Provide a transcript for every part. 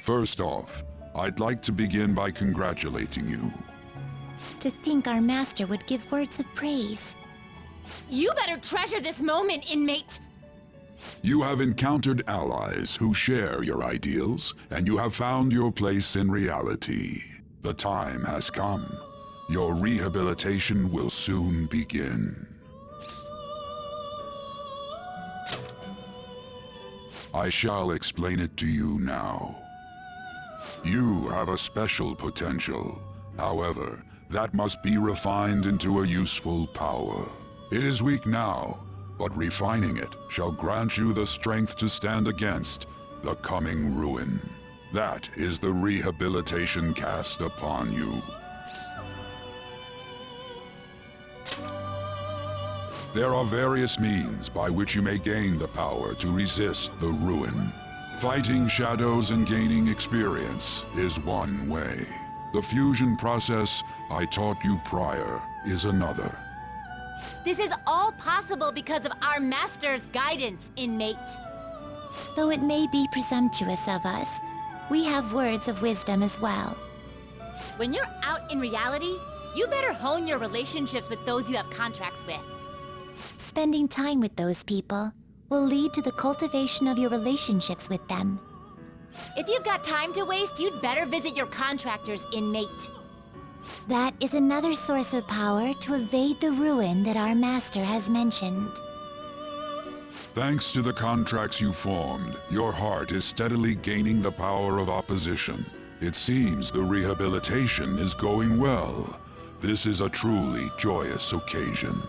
First off, I'd like to begin by congratulating you. To think our master would give words of praise. You better treasure this moment, inmate! You have encountered allies who share your ideals, and you have found your place in reality. The time has come. Your rehabilitation will soon begin. I shall explain it to you now. You have a special potential. However, that must be refined into a useful power. It is weak now, but refining it shall grant you the strength to stand against the coming ruin. That is the rehabilitation cast upon you. There are various means by which you may gain the power to resist the ruin. Fighting shadows and gaining experience is one way. The fusion process I taught you prior is another. This is all possible because of our master's guidance, inmate. Though it may be presumptuous of us, we have words of wisdom as well. When you're out in reality, you better hone your relationships with those you have contracts with. Spending time with those people will lead to the cultivation of your relationships with them. If you've got time to waste, you'd better visit your contractors, inmate. That is another source of power to evade the ruin that our master has mentioned. Thanks to the contracts you formed, your heart is steadily gaining the power of opposition. It seems the rehabilitation is going well. This is a truly joyous occasion.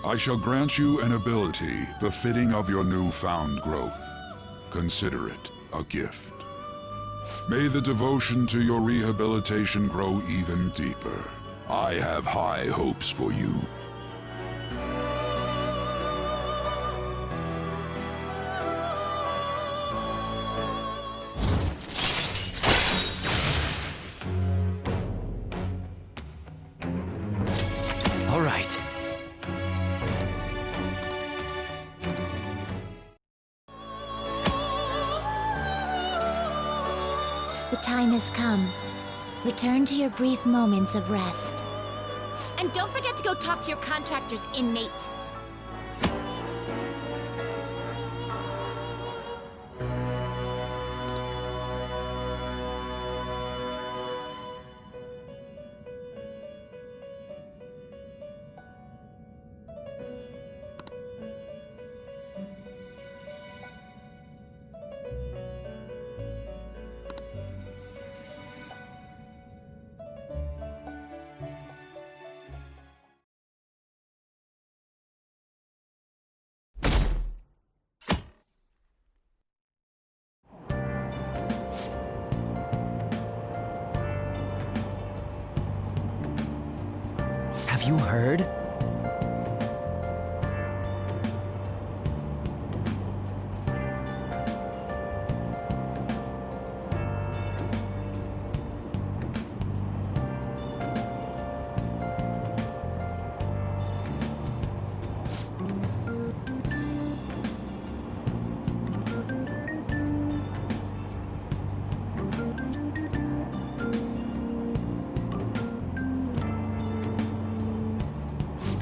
I shall grant you an ability befitting of your newfound growth. Consider it a gift. May the devotion to your rehabilitation grow even deeper. I have high hopes for you. All right. The time has come. Return to your brief moments of rest. And don't forget to go talk to your contractors, inmate. Have you heard?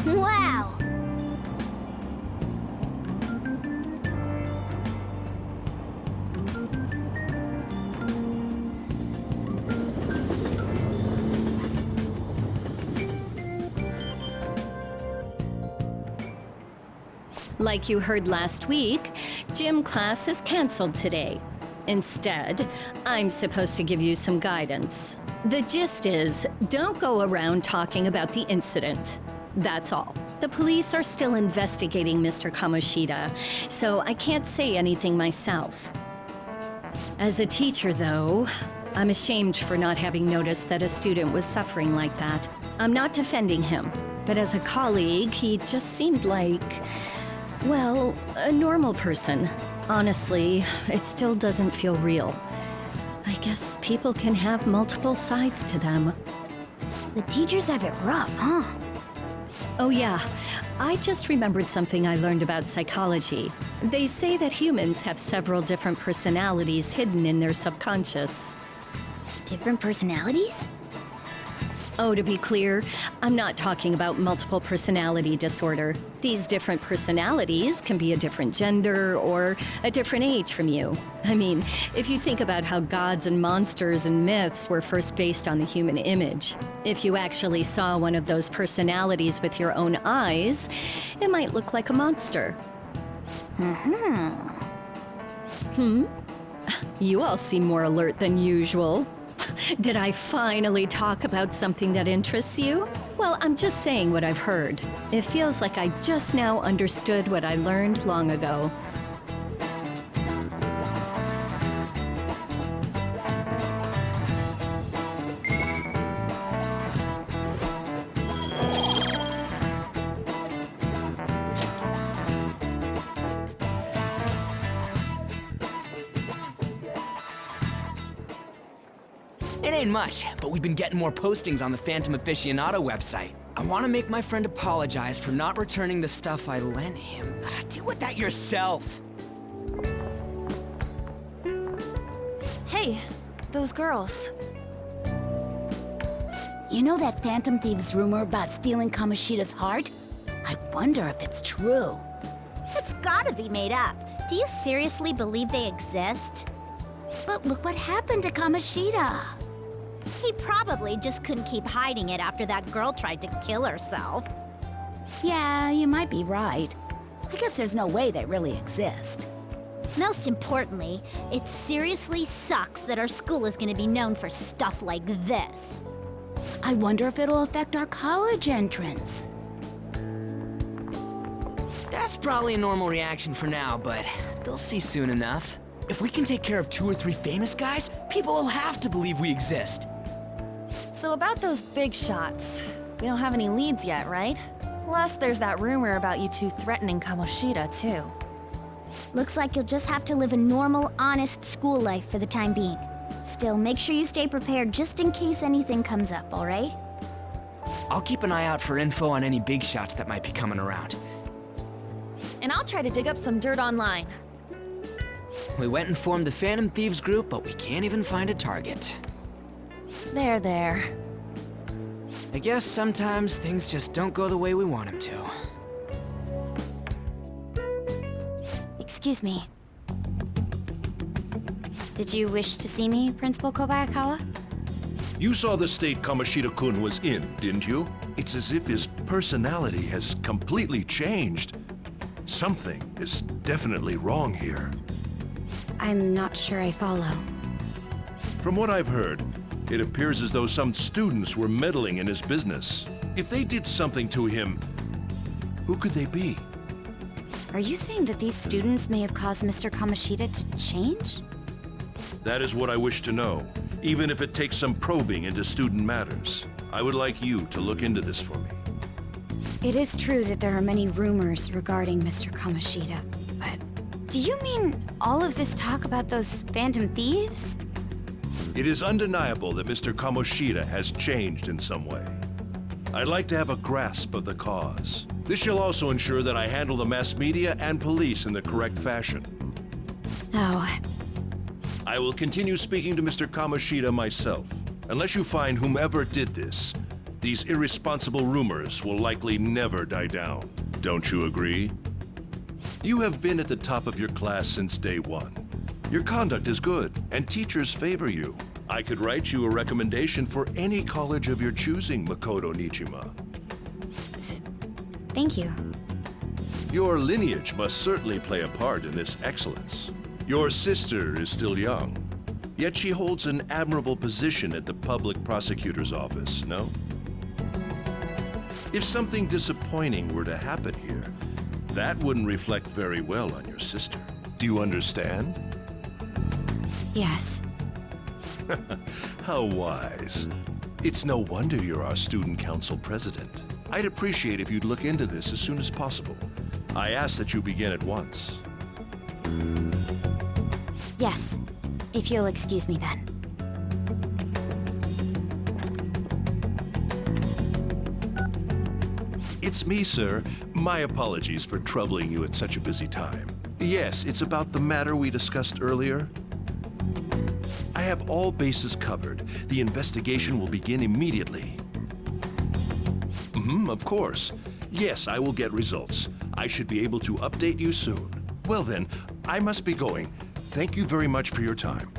Wow! Like you heard last week, gym class is canceled today. Instead, I'm supposed to give you some guidance. The gist is, don't go around talking about the incident. That's all. The police are still investigating Mr. Kamoshida, so I can't say anything myself. As a teacher, though, I'm ashamed for not having noticed that a student was suffering like that. I'm not defending him, but as a colleague, he just seemed like, well, a normal person. Honestly, it still doesn't feel real. I guess people can have multiple sides to them. The teachers have it rough, huh? Oh yeah, I just remembered something I learned about psychology. They say that humans have several different personalities hidden in their subconscious. Different personalities? Oh, to be clear, I'm not talking about multiple personality disorder. These different personalities can be a different gender or a different age from you. I mean, if you think about how gods and monsters and myths were first based on the human image, if you actually saw one of those personalities with your own eyes, it might look like a monster. You all seem more alert than usual. Did I finally talk about something that interests you? Well, I'm just saying what I've heard. It feels like I just now understood what I learned long ago. It ain't much, but we've been getting more postings on the Phantom Aficionado website. I want to make my friend apologize for not returning the stuff I lent him. Deal with that yourself. Hey, those girls. You know that Phantom Thieves rumor about stealing Kamoshida's heart? I wonder if it's true. It's gotta be made up. Do you seriously believe they exist? But look what happened to Kamoshida. He probably just couldn't keep hiding it after that girl tried to kill herself. Yeah, you might be right. I guess there's no way they really exist. Most importantly, it seriously sucks that our school is gonna be known for stuff like this. I wonder if it'll affect our college entrance. That's probably a normal reaction for now, but they'll see soon enough. If we can take care of 2 or 3 famous guys, people will have to believe we exist. So about those big shots, we don't have any leads yet, right? Plus, there's that rumor about you two threatening Kamoshida, too. Looks like you'll just have to live a normal, honest school life for the time being. Still, make sure you stay prepared just in case anything comes up, all right? I'll keep an eye out for info on any big shots that might be coming around. And I'll try to dig up some dirt online. We went and formed the Phantom Thieves group, but we can't even find a target. There. I guess sometimes things just don't go the way we want them to. Excuse me. Did you wish to see me, Principal Kobayakawa? You saw the state Kamoshida-kun was in, didn't you? It's as if his personality has completely changed. Something is definitely wrong here. I'm not sure I follow. From what I've heard, it appears as though some students were meddling in his business. If they did something to him, who could they be? Are you saying that these students may have caused Mr. Kamoshida to change? That is what I wish to know, even if it takes some probing into student matters. I would like you to look into this for me. It is true that there are many rumors regarding Mr. Kamoshida, but do you mean all of this talk about those Phantom Thieves? It is undeniable that Mr. Kamoshida has changed in some way. I'd like to have a grasp of the cause. This shall also ensure that I handle the mass media and police in the correct fashion. Oh, I will continue speaking to Mr. Kamoshida myself. Unless you find whomever did this, these irresponsible rumors will likely never die down. Don't you agree? You have been at the top of your class since day one. Your conduct is good, and teachers favor you. I could write you a recommendation for any college of your choosing, Makoto Nijima. thank you. Your lineage must certainly play a part in this excellence. Your sister is still young, yet she holds an admirable position at the public prosecutor's office, no? If something disappointing were to happen here, that wouldn't reflect very well on your sister. Do you understand? Yes. How wise. It's no wonder you're our student council president. I'd appreciate if you'd look into this as soon as possible. I ask that you begin at once. Yes. If you'll excuse me then. It's me, sir. My apologies for troubling you at such a busy time. Yes, it's about the matter we discussed earlier. I have all bases covered. The investigation will begin immediately. Of course. Yes, I will get results. I should be able to update you soon. Well then, I must be going. Thank you very much for your time.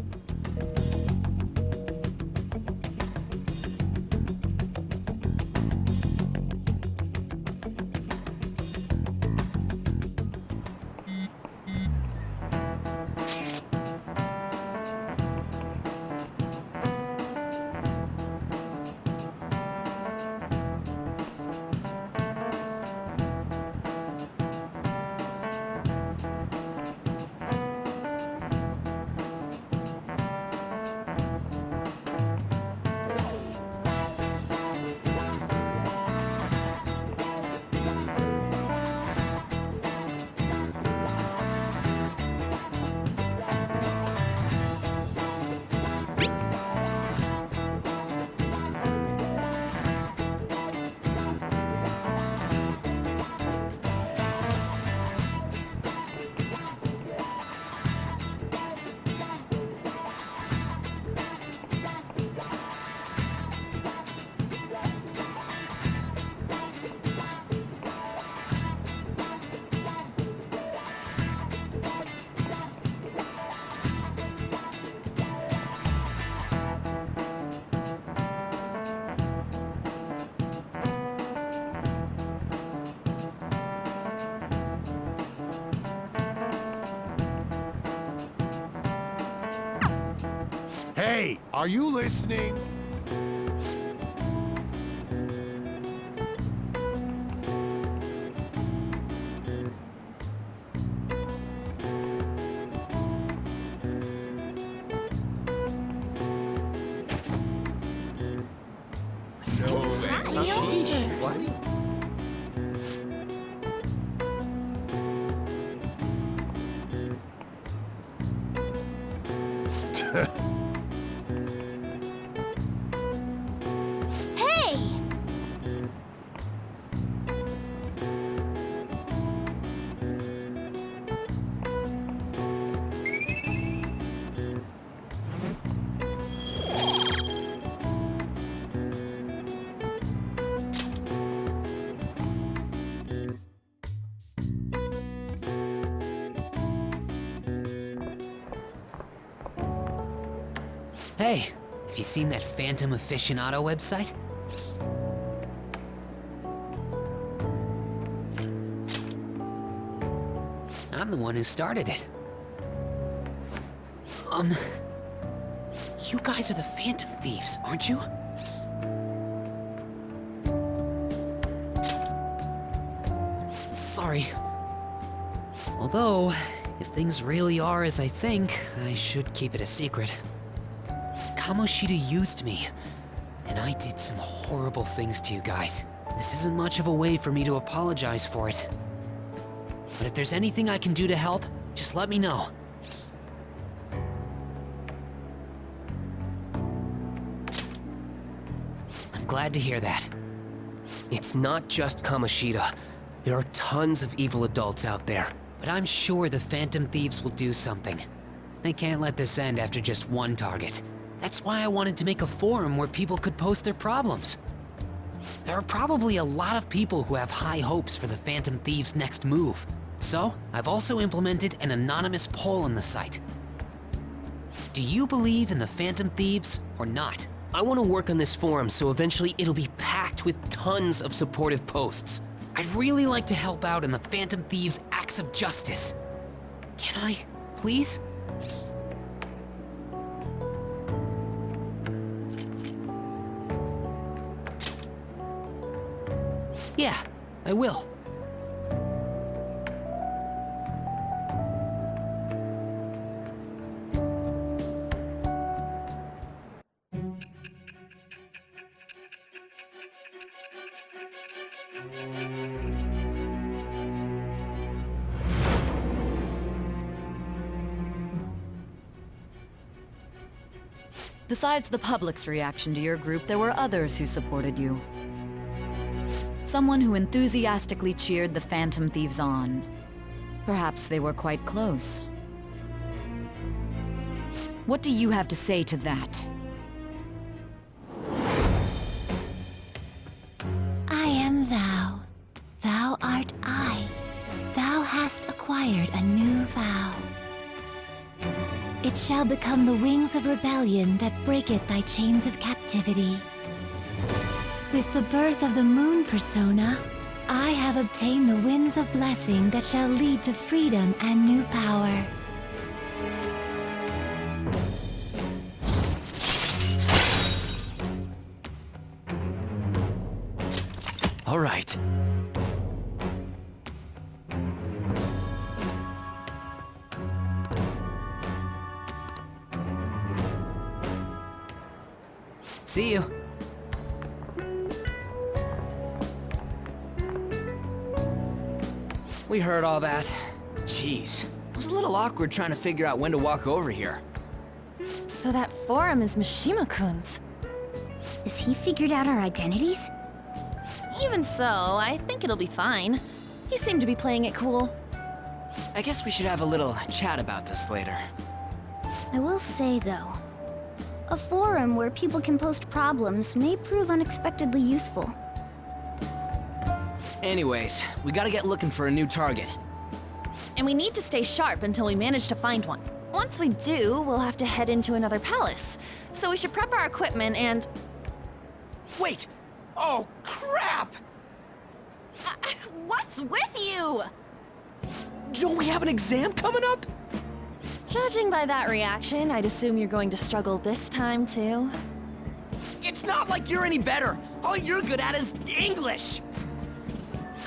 Hey, are you listening? Hey! Hey, have you seen that Phantom Aficionado website? I'm the one who started it. You guys are the Phantom Thieves, aren't you? Sorry. Although, if things really are as I think, I should keep it a secret. Kamoshida used me, and I did some horrible things to you guys. This isn't much of a way for me to apologize for it. But if there's anything I can do to help, just let me know. I'm glad to hear that. It's not just Kamoshida. There are tons of evil adults out there. But I'm sure the Phantom Thieves will do something. They can't let this end after just one target. That's why I wanted to make a forum where people could post their problems. There are probably a lot of people who have high hopes for the Phantom Thieves' next move. So, I've also implemented an anonymous poll on the site. Do you believe in the Phantom Thieves or not? I want to work on this forum so eventually it'll be packed with tons of supportive posts. I'd really like to help out in the Phantom Thieves' acts of justice. Can I, please? Yeah, I will. Besides the public's reaction to your group, there were others who supported you. Someone who enthusiastically cheered the Phantom Thieves on. Perhaps they were quite close. What do you have to say to that? I am thou. Thou art I. Thou hast acquired a new vow. It shall become the wings of rebellion that breaketh thy chains of captivity. With the birth of the moon persona, I have obtained the winds of blessing that shall lead to freedom and new power. All right. See you. We heard all that. Jeez. It was a little awkward trying to figure out when to walk over here. So that forum is Mishima-kun's. Has he figured out our identities? Even so, I think it'll be fine. He seemed to be playing it cool. I guess we should have a little chat about this later. I will say, though, a forum where people can post problems may prove unexpectedly useful. Anyways, we gotta get looking for a new target. And we need to stay sharp until we manage to find one. Once we do, we'll have to head into another palace. So we should prep our equipment and... Wait! Oh, crap! What's with you? Don't we have an exam coming up? Judging by that reaction, I'd assume you're going to struggle this time, too. It's not like you're any better. All you're good at is English.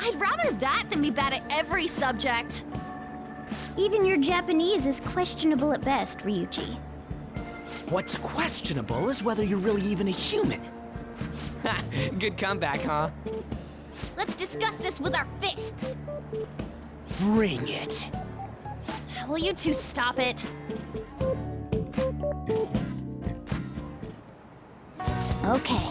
I'd rather that than be bad at every subject. Even your Japanese is questionable at best, Ryuji. What's questionable is whether you're really even a human. Ha! Good comeback, huh? Let's discuss this with our fists! Bring it. Will you two stop it? Okay.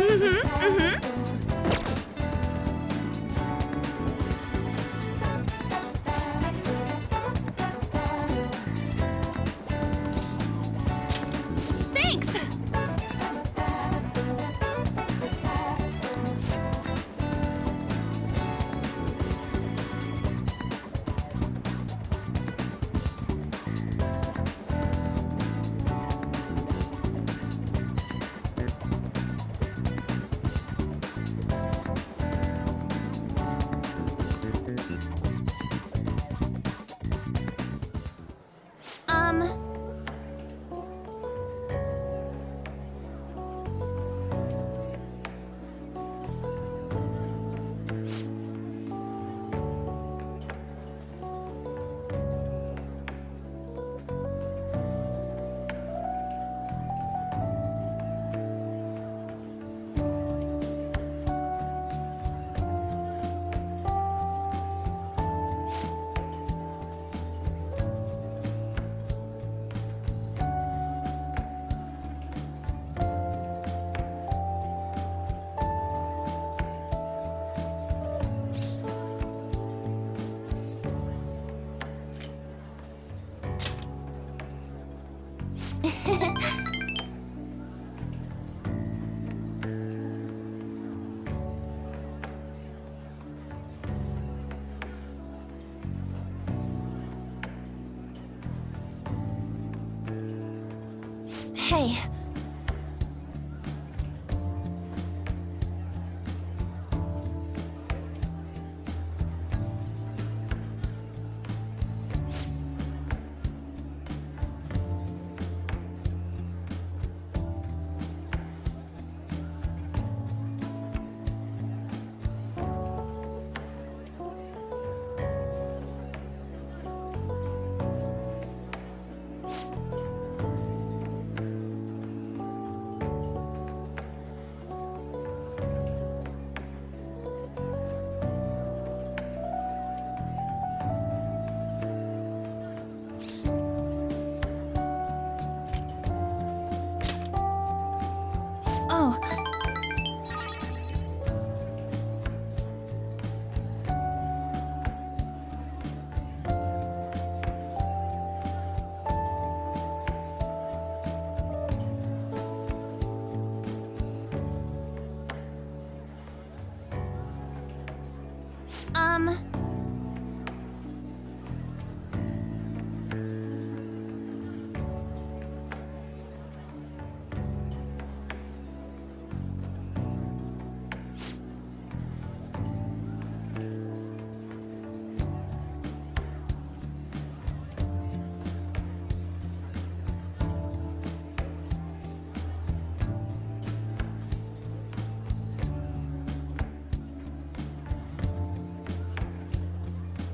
Thanks! Um... Hey. Oh. Um...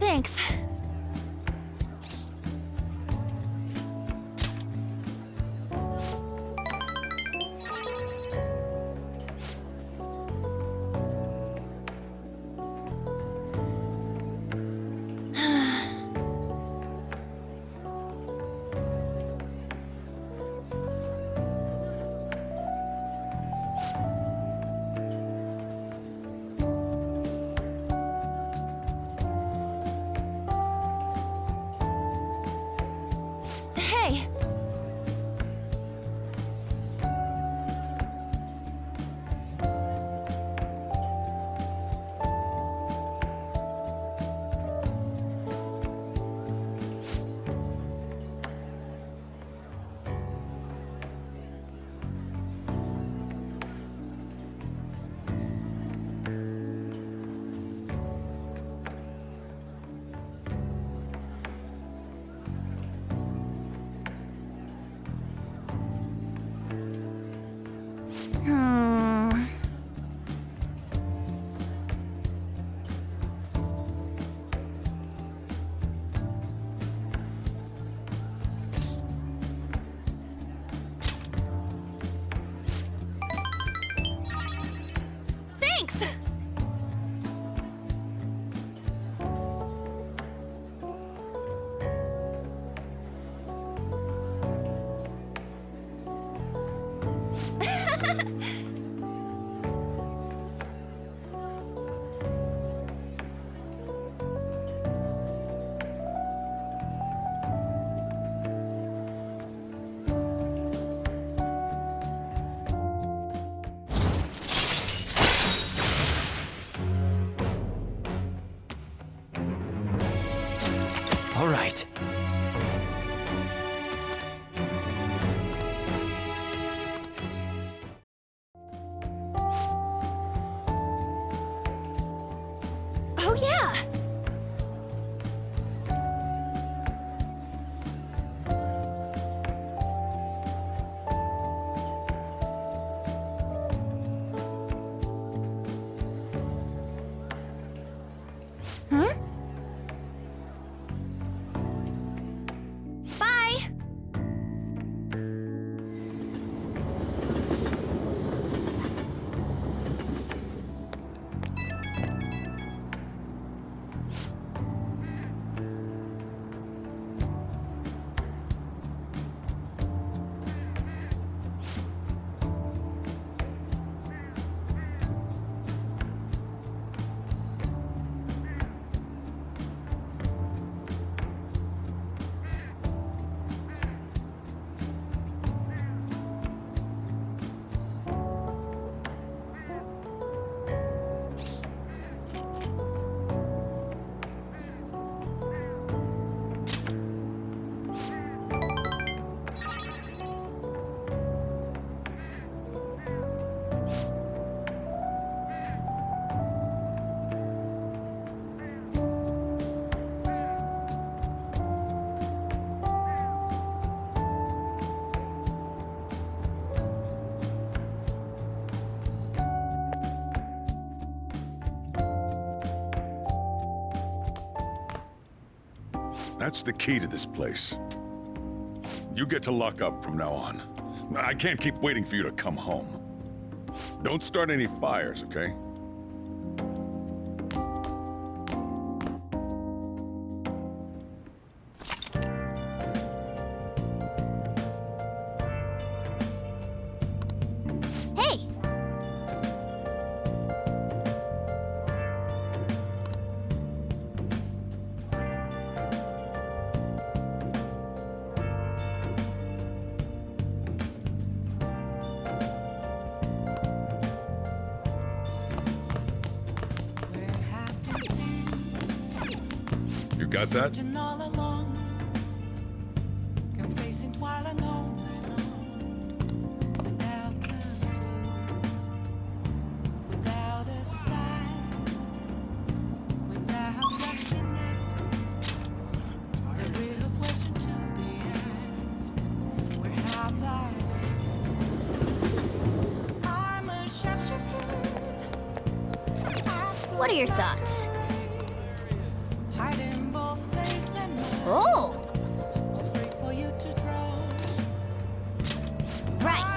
Thanks. Hey! Thanks! Oh yeah! Huh? Bye! That's the key to this place. You get to lock up from now on. I can't keep waiting for you to come home. Don't start any fires, okay? Hey! You got that? What are your thoughts? Oh! Right.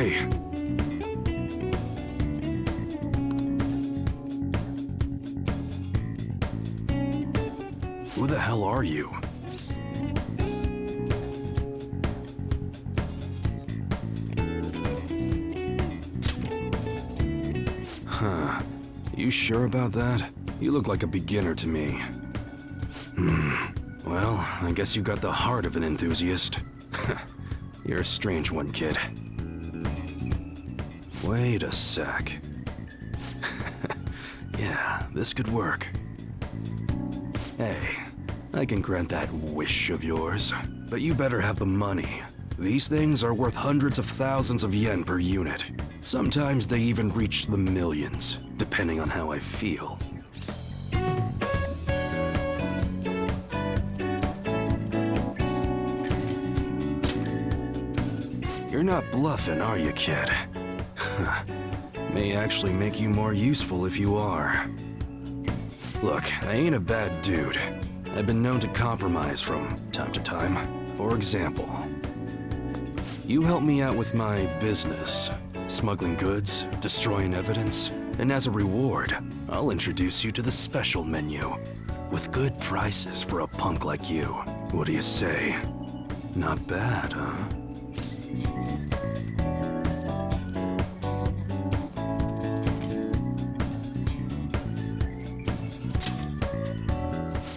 Hey! Who the hell are you? Huh. You sure about that? You look like a beginner to me. Well, I guess you got the heart of an enthusiast. You're a strange one, kid. Wait a sec. Yeah, this could work. Hey, I can grant that wish of yours, but you better have the money. These things are worth hundreds of thousands of yen per unit. Sometimes they even reach the millions, depending on how I feel. You're not bluffing, are you, kid? May actually make you more useful if you are. Look, I ain't a bad dude. I've been known to compromise from time to time. For example, you help me out with my business, smuggling goods, destroying evidence, and as a reward, I'll introduce you to the special menu, with good prices for a punk like you. What do you say? Not bad, huh?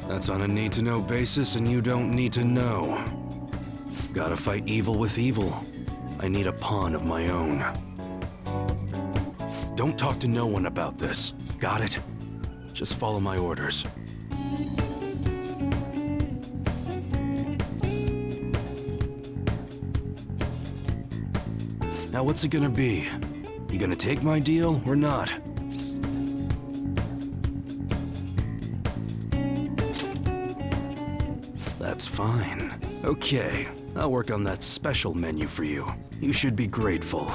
That's on a need-to-know basis, and you don't need to know. Gotta fight evil with evil. I need a pawn of my own. Don't talk to no one about this. Got it? Just follow my orders. Now what's it gonna be? You gonna take my deal or not? That's fine. Okay, I'll work on that special menu for you. You should be grateful.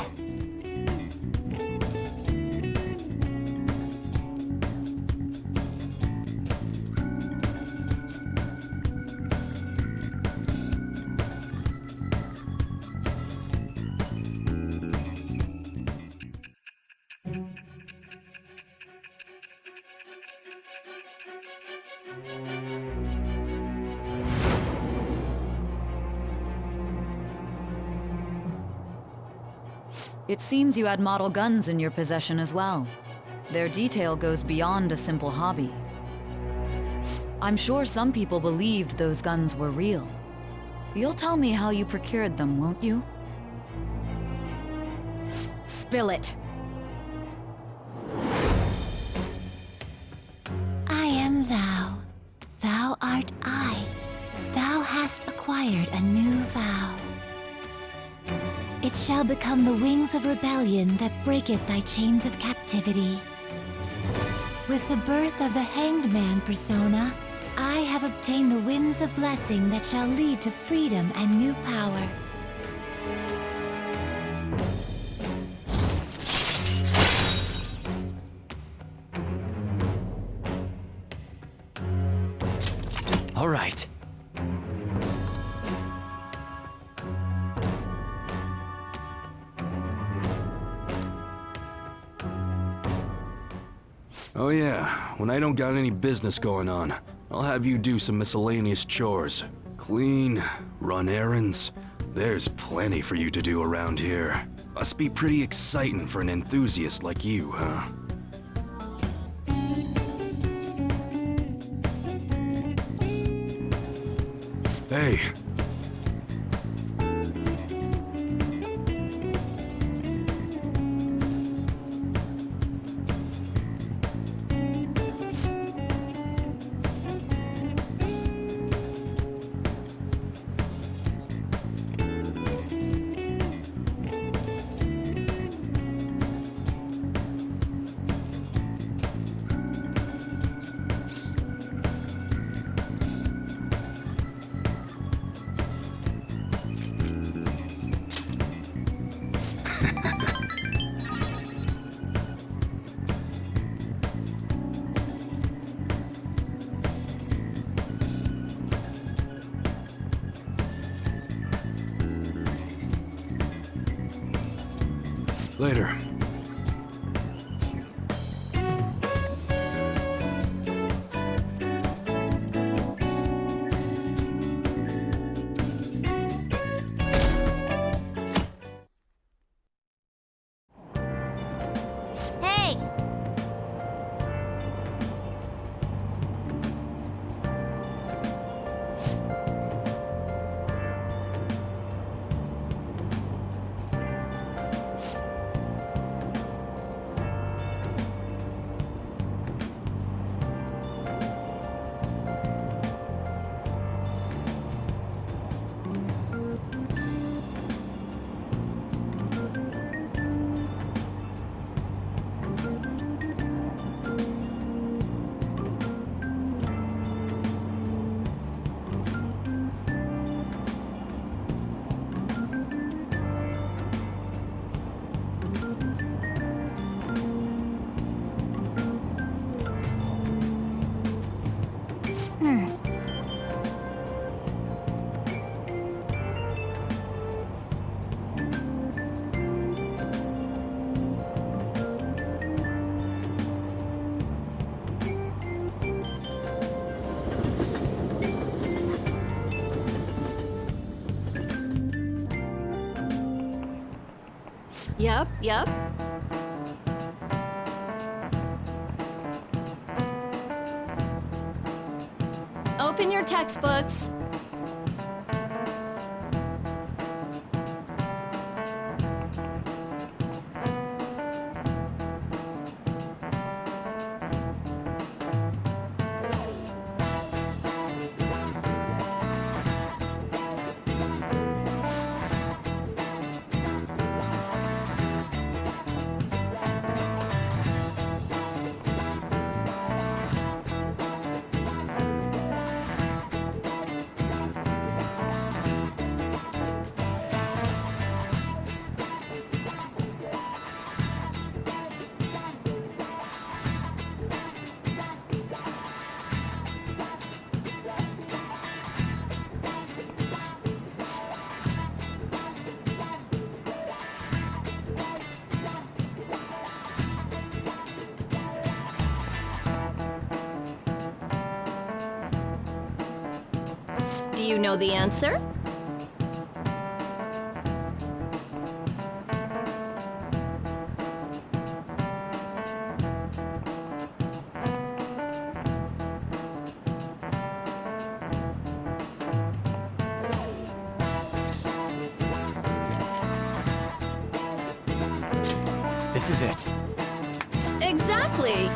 It seems you had model guns in your possession as well. Their detail goes beyond a simple hobby. I'm sure some people believed those guns were real. You'll tell me how you procured them, won't you? Spill it. I am thou. Thou art I. Thou hast acquired a new vow. It shall become the wings of rebellion that breaketh thy chains of captivity. With the birth of the Hanged Man persona, I have obtained the winds of blessing that shall lead to freedom and new power. All right. Oh yeah, when I don't got any business going on, I'll have you do some miscellaneous chores. Clean, run errands. There's plenty for you to do around here. Must be pretty exciting for an enthusiast like you, huh? Hey. Later. Hey! Yep. Open your textbooks. Do you know the answer? This is it. Exactly.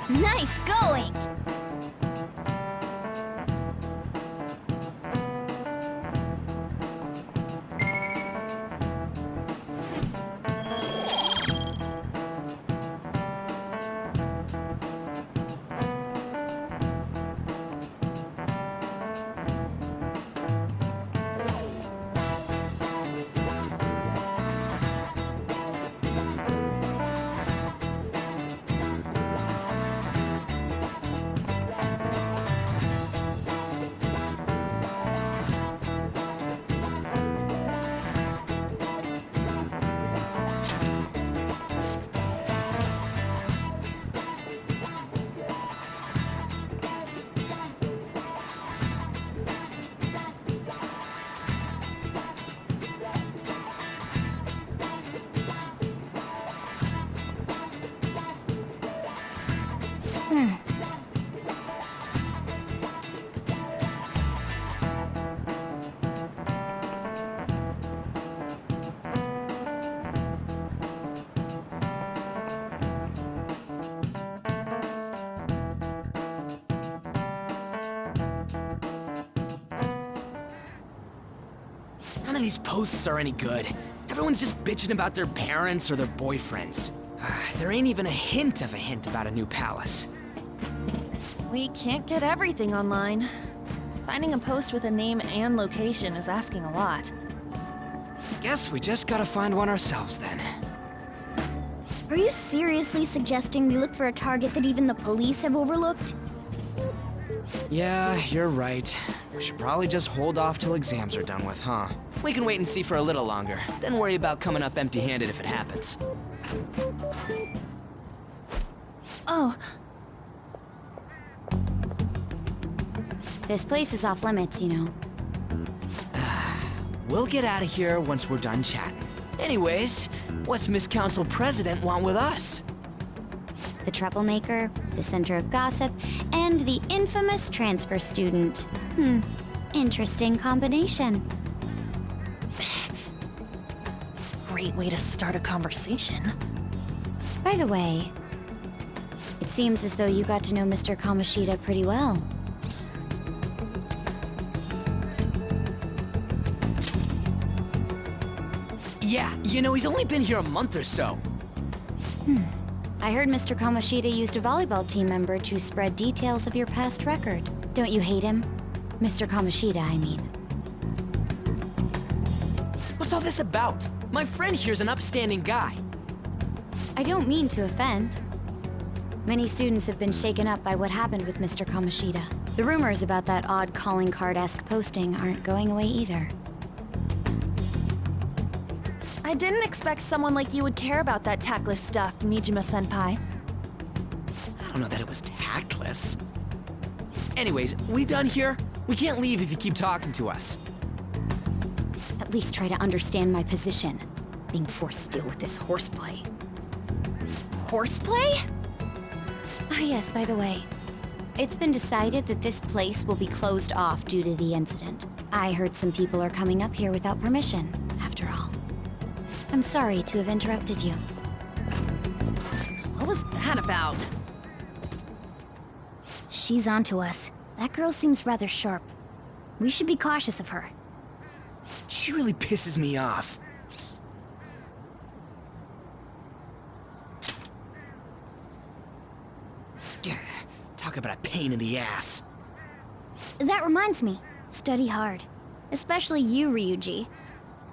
Nice going! None of these posts are any good. Everyone's just bitching about their parents or their boyfriends. There ain't even a hint about a new palace. We can't get everything online. Finding a post with a name and location is asking a lot. Guess we just gotta find one ourselves then. Are you seriously suggesting we look for a target that even the police have overlooked? Yeah, you're right. We should probably just hold off till exams are done with, huh? We can wait and see for a little longer, then worry about coming up empty-handed if it happens. Oh. This place is off limits, you know. We'll get out of here once we're done chatting. Anyways, what's Miss Council President want with us? The troublemaker, the center of gossip, and the infamous transfer student. Interesting combination. Great way to start a conversation. By the way, it seems as though you got to know Mr. Kamoshida pretty well. Yeah, you know, he's only been here a month or so. I heard Mr. Kamoshida used a volleyball team member to spread details of your past record. Don't you hate him? Mr. Kamoshida, I mean. What's all this about? My friend here's an upstanding guy. I don't mean to offend. Many students have been shaken up by what happened with Mr. Kamoshida. The rumors about that odd calling card-esque posting aren't going away either. I didn't expect someone like you would care about that tactless stuff, Mijima-senpai. I don't know that it was tactless. Anyways, we done here? We can't leave if you keep talking to us. At least try to understand my position. Being forced to deal with this horseplay. Horseplay? Ah yes, by the way. It's been decided that this place will be closed off due to the incident. I heard some people are coming up here without permission, after all. I'm sorry to have interrupted you. What was that about? She's onto us. That girl seems rather sharp. We should be cautious of her. She really pisses me off. Yeah, talk about a pain in the ass. That reminds me, study hard. Especially you, Ryuji.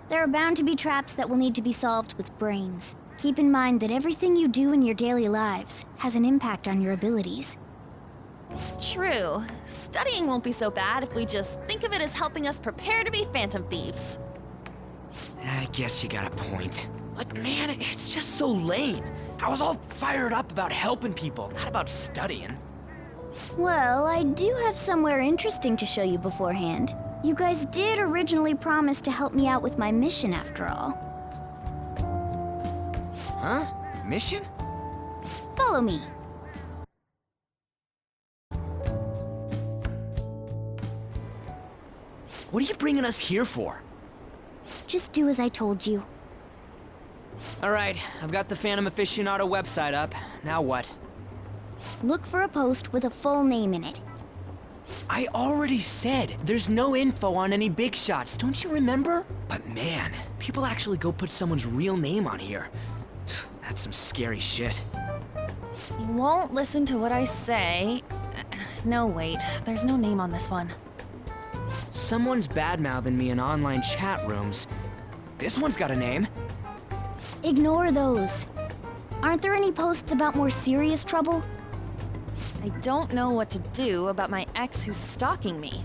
There are bound to be traps that will need to be solved with brains. Keep in mind that everything you do in your daily lives has an impact on your abilities. True. Studying won't be so bad if we just think of it as helping us prepare to be phantom thieves. I guess you got a point. But man, it's just so lame. I was all fired up about helping people, not about studying. Well, I do have somewhere interesting to show you beforehand. You guys did originally promise to help me out with my mission after all. Huh? Mission? Follow me. What are you bringing us here for? Just do as I told you. Alright, I've got the Phantom Aficionado website up. Now what? Look for a post with a full name in it. I already said there's no info on any big shots, don't you remember? But man, people actually go put someone's real name on here. That's some scary shit. You won't listen to what I say. No, wait. There's no name on this one. Someone's bad-mouthing me in online chat rooms. This one's got a name. Ignore those. Aren't there any posts about more serious trouble? I don't know what to do about my ex who's stalking me.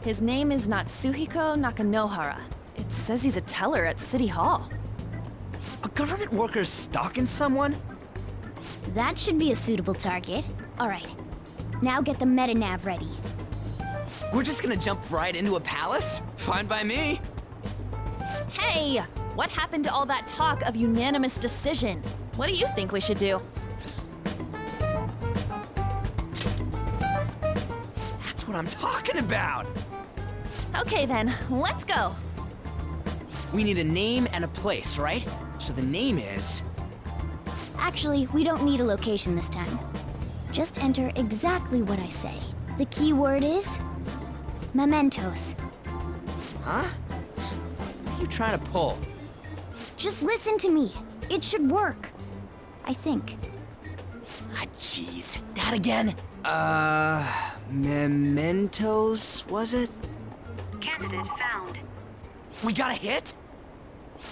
His name is Natsuhiko Nakanohara. It says he's a teller at City Hall. A government worker stalking someone? That should be a suitable target. Alright. Now get the meta-nav ready. We're just gonna jump right into a palace? Fine by me. Hey! What happened to all that talk of unanimous decision? What do you think we should do? That's what I'm talking about! Okay then, let's go! We need a name and a place, right? So the name is... Actually, we don't need a location this time. Just enter exactly what I say. The keyword is... mementos. Huh? you trying to pull? Just listen to me. It should work. I think. Ah, jeez. That again? Mementos, was it? Candidate found. We got a hit?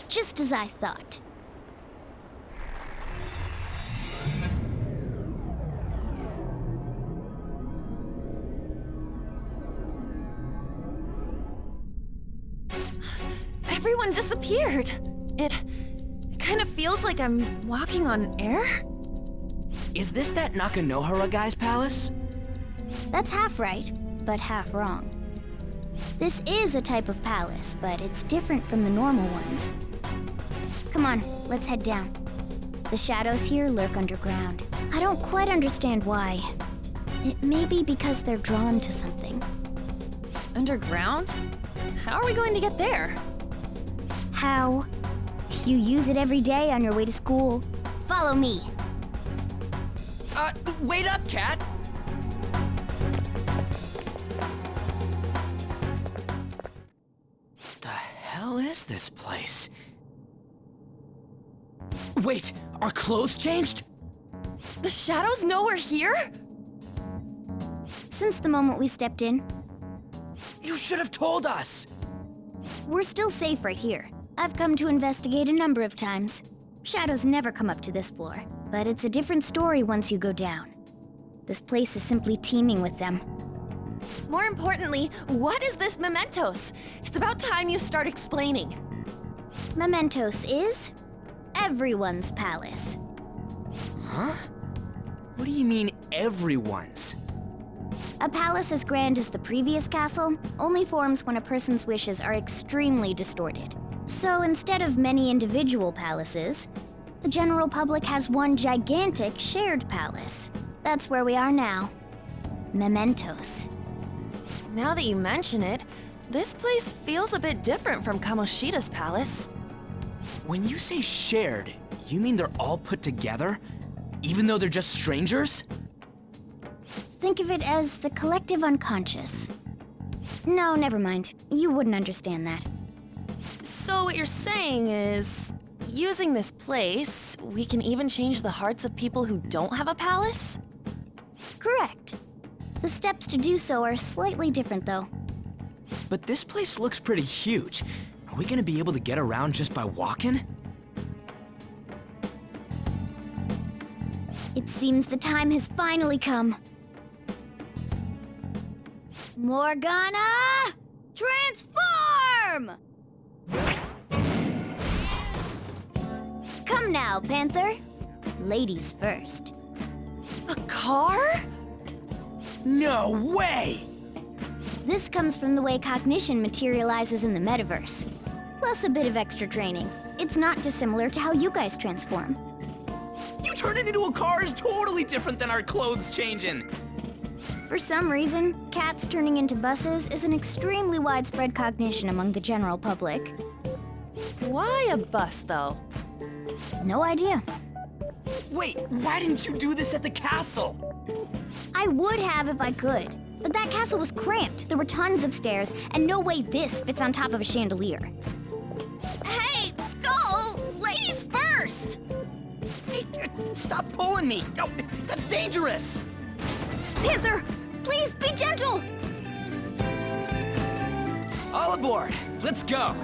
Just as I thought. Everyone disappeared. It kind of feels like I'm walking on air. Is this that Nakanohara guy's palace? That's half right, but half wrong. This is a type of palace, but it's different from the normal ones. Come on, let's head down. The shadows here lurk underground. I don't quite understand why. It may be because they're drawn to something. Underground? How are we going to get there? How? You use it every day on your way to school. Follow me. Wait up, Cat! The hell is this place? Wait, our clothes changed? The shadows know we're here? Since the moment we stepped in, You should have told us! we're still safe right here. I've come to investigate a number of times. Shadows never come up to this floor, but it's a different story once you go down. This place is simply teeming with them. More importantly, what is this Mementos? It's about time you start explaining. Mementos is everyone's palace. Huh? What do you mean, everyone's? A palace as grand as the previous castle only forms when a person's wishes are extremely distorted. So instead of many individual palaces, the general public has one gigantic shared palace. That's where we are now. Mementos. Now that you mention it, this place feels a bit different from Kamoshida's palace. When you say shared, you mean they're all put together? Even though they're just strangers? Think of it as the collective unconscious. No, never mind. You wouldn't understand that. So what you're saying is, using this place, we can even change the hearts of people who don't have a palace? Correct. The steps to do so are slightly different, though. But this place looks pretty huge. Are we gonna be able to get around just by walking? It seems the time has finally come. Morgana! Transform! Come now, Panther. Ladies first. A car? No way! This comes from the way cognition materializes in the metaverse. Plus a bit of extra training. It's not dissimilar to how you guys transform. You turning into a car is totally different than our clothes changing! For some reason, cats turning into buses is an extremely widespread cognition among the general public. Why a bus, though? No idea. Wait, why didn't you do this at the castle? I would have if I could, but that castle was cramped. There were tons of stairs, and no way this fits on top of a chandelier. Hey, Skull! Ladies first! Hey, stop pulling me! Oh, that's dangerous! Panther, please be gentle! All aboard! Let's go!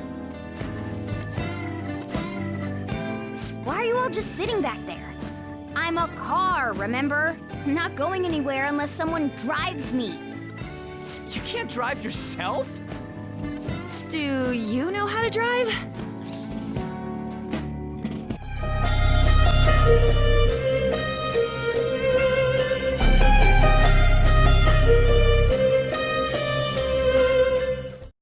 Why are you all just sitting back there? I'm a car, remember? Not going anywhere unless someone drives me. You can't drive yourself? Do you know how to drive?